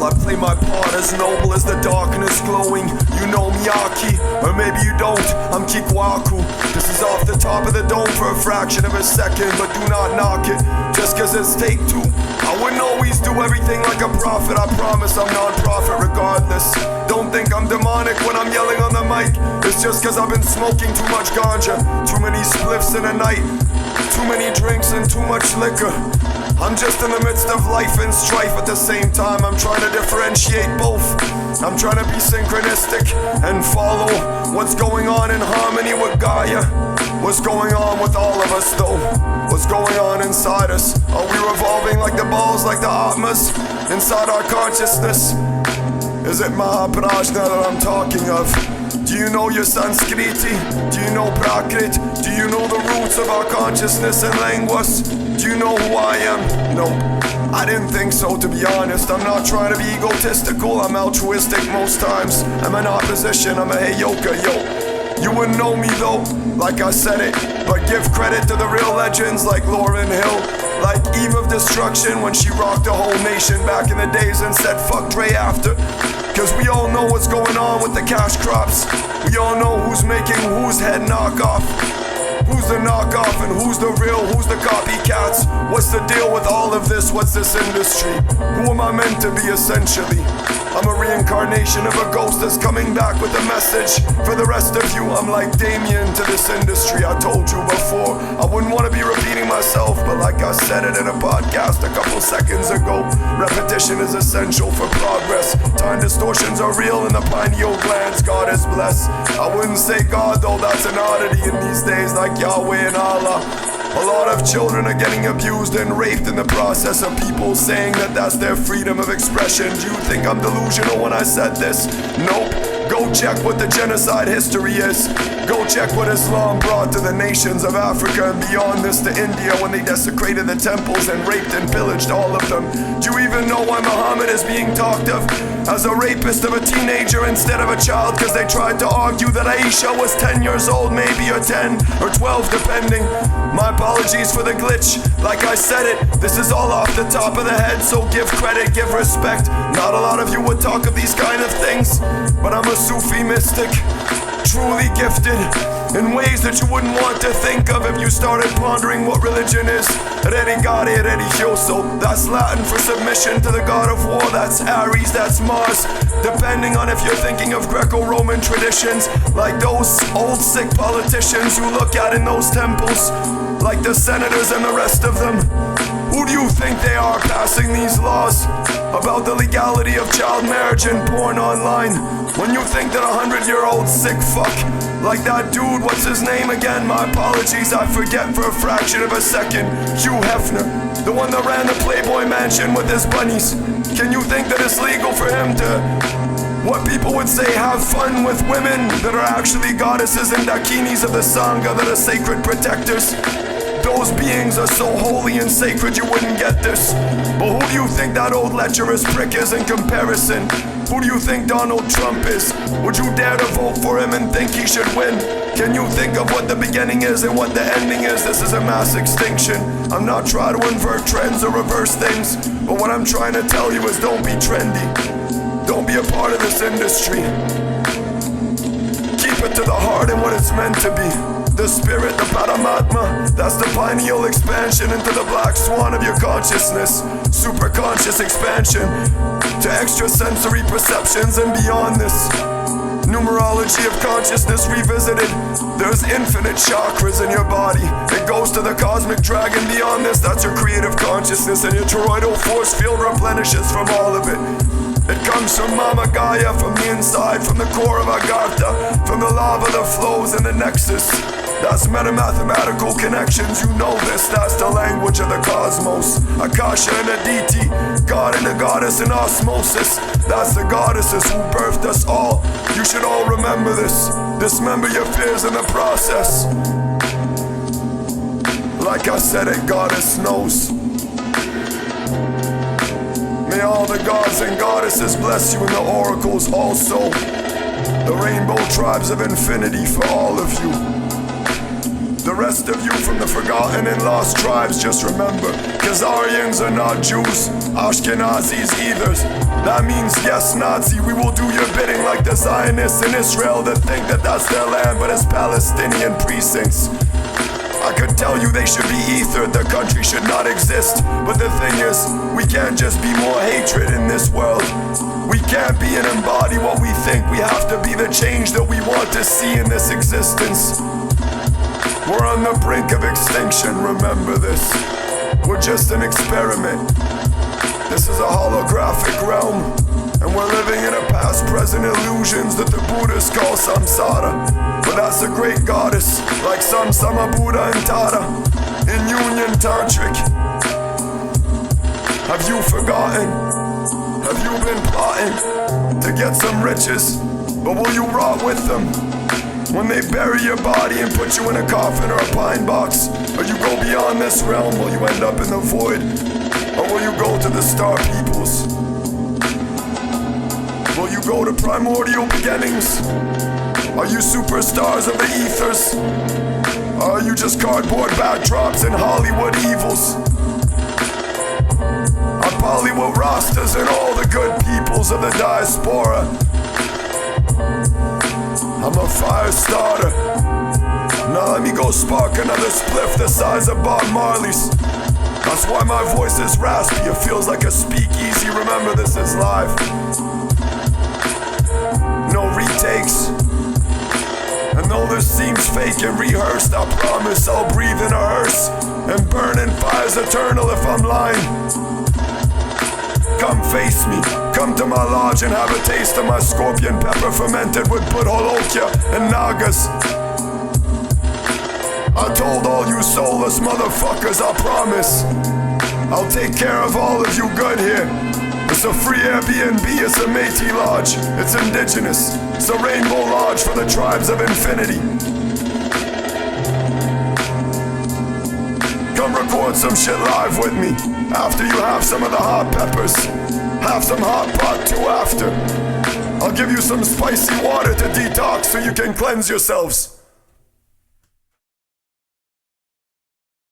I play my part as noble as the darkness glowing. You know Miyaki, or maybe you don't, I'm Kikwaku. This is off the top of the dome for a fraction of a second, but do not knock it, just cause it's take two. I wouldn't always do everything like a prophet, I promise I'm non-profit regardless. Don't think I'm demonic when I'm yelling on the mic. It's just cause I've been smoking too much ganja, too many spliffs in a night, too many drinks and too much liquor. I'm just in the midst of life and strife at the same time. I'm trying to differentiate both. I'm trying to be synchronistic and follow what's going on in harmony with Gaia. What's going on with all of us though? What's going on inside us? Are we revolving like the balls, like the Atmas inside our consciousness? Is it Mahaprajna that I'm talking of? Do you know your Sanskriti? Do you know Prakrit? Do you know the roots of our consciousness and language? Do you know who I am? No, I didn't think so, to be honest. I'm not trying to be egotistical, I'm altruistic most times. I'm in opposition, I'm a heyoka, yo. You wouldn't know me though, like I said it, but give credit to the real legends like Lauryn Hill, like Eve of Destruction when she rocked the whole nation back in the days and said fuck Dre after. Cause we all know what's going on with the cash crops. We all know who's making whose head knockoff. Who's the knockoff and who's the real, who's the copycats? What's the deal with all of this? What's this industry? Who am I meant to be essentially? I'm a reincarnation of a ghost that's coming back with a message. For the rest of you, I'm like Damien to this industry. I told you before, I wouldn't want to be repeating myself, but like I said it in a podcast a couple seconds ago, repetition is essential for progress. Time distortions are real in the pineal glands, God is blessed. I wouldn't say God though, that's an oddity in these days, like Yahweh and Allah. A lot of children are getting abused and raped in the process of people saying that that's their freedom of expression. Do you think I'm delusional when I said this? Nope. Go check what the genocide history is. Go check what Islam brought to the nations of Africa and beyond this to India when they desecrated the temples and raped and pillaged all of them. Do you even know why Muhammad is being talked of as a rapist of a teenager instead of a child? Because they tried to argue that Aisha was 10 years old maybe, or 10 or 12 depending. My apologies for the glitch. Like I said it, this is all off the top of the head, so give credit, give respect. Not a lot of you would talk of these kind of things, but I'm a Sufi mystic, truly gifted in ways that you wouldn't want to think of if you started pondering what religion is. Religare religioso, that's Latin for submission to the god of war. That's Ares, that's Mars, depending on if you're thinking of Greco-Roman traditions, like those old sick politicians you look at in those temples, like the senators and the rest of them. Who do you think they are passing these laws about the legality of child marriage and porn online? When you think that 100-year-old sick fuck, like that dude, what's his name again? My apologies, I forget for a fraction of a second. Hugh Hefner, the one that ran the Playboy Mansion with his bunnies. Can you think that it's legal for him to, what people would say, have fun with women that are actually goddesses and dakinis of the Sangha that are sacred protectors? Those beings are so holy and sacred you wouldn't get this. But who do you think that old lecherous prick is in comparison? Who do you think Donald Trump is? Would you dare to vote for him and think he should win? Can you think of what the beginning is and what the ending is? This is a mass extinction. I'm not trying to invert trends or reverse things, but what I'm trying to tell you is don't be trendy. Don't be a part of this industry. Keep it to the heart and what it's meant to be. The spirit, the Paramatma, that's the pineal expansion into the black swan of your consciousness. Superconscious expansion to extrasensory perceptions and beyond this. Numerology of consciousness revisited. There's infinite chakras in your body. It goes to the cosmic dragon. Beyond this, that's your creative consciousness, and your toroidal force field replenishes from all of it. It comes from Mama Gaia, from the inside, from the core of Agartha, from the lava that flows in the nexus. That's metamathematical connections, you know this, that's the language of the cosmos. Akasha and Aditi, God and the goddess in osmosis. That's the goddesses who birthed us all. You should all remember this. Dismember your fears in the process. Like I said it, goddess knows. May all the gods and goddesses bless you and the oracles also. The rainbow tribes of infinity for all of you. The rest of you from the forgotten and lost tribes, just remember, Khazarians are not Jews, Ashkenazis either. That means yes, Nazi, we will do your bidding like the Zionists in Israel that think that that's their land but it's Palestinian precincts. I could tell you they should be ethered, the country should not exist. But the thing is, we can't just be more hatred in this world. We can't be and embody what we think. We have to be the change that we want to see in this existence. We're on the brink of extinction, remember this. We're just an experiment. This is a holographic realm, and we're living in a past-present illusions that the Buddhists call samsara. But that's a great goddess, like Sama Buddha and Tara, in Union Tantric. Have you forgotten? Have you been plotting to get some riches? But will you rot with them? When they bury your body and put you in a coffin or a pine box? Or you go beyond this realm? Will you end up in the void? Or will you go to the star peoples? Will you go to primordial beginnings? Are you superstars of the ethers? Or are you just cardboard backdrops and Hollywood evils? Are Bollywood Rastas and all the good peoples of the diaspora? I'm a fire starter. Now let me go spark another spliff the size of Bob Marley's. That's why my voice is raspy, it feels like a speakeasy. Remember, this is live. No retakes. And though this seems fake and rehearsed, I promise I'll breathe in a hearse and burn in fires eternal if I'm lying. Come face me, come to my lodge and have a taste of my scorpion pepper fermented with Budholokya and Nagas. I told all you soulless motherfuckers, I promise I'll take care of all of you good here. It's a free Airbnb, it's a Métis lodge, it's indigenous. It's a rainbow lodge for the tribes of infinity. Come record some shit live with me. After you have some of the hot peppers, have some hot pot too after. I'll give you some spicy water to detox so you can cleanse yourselves.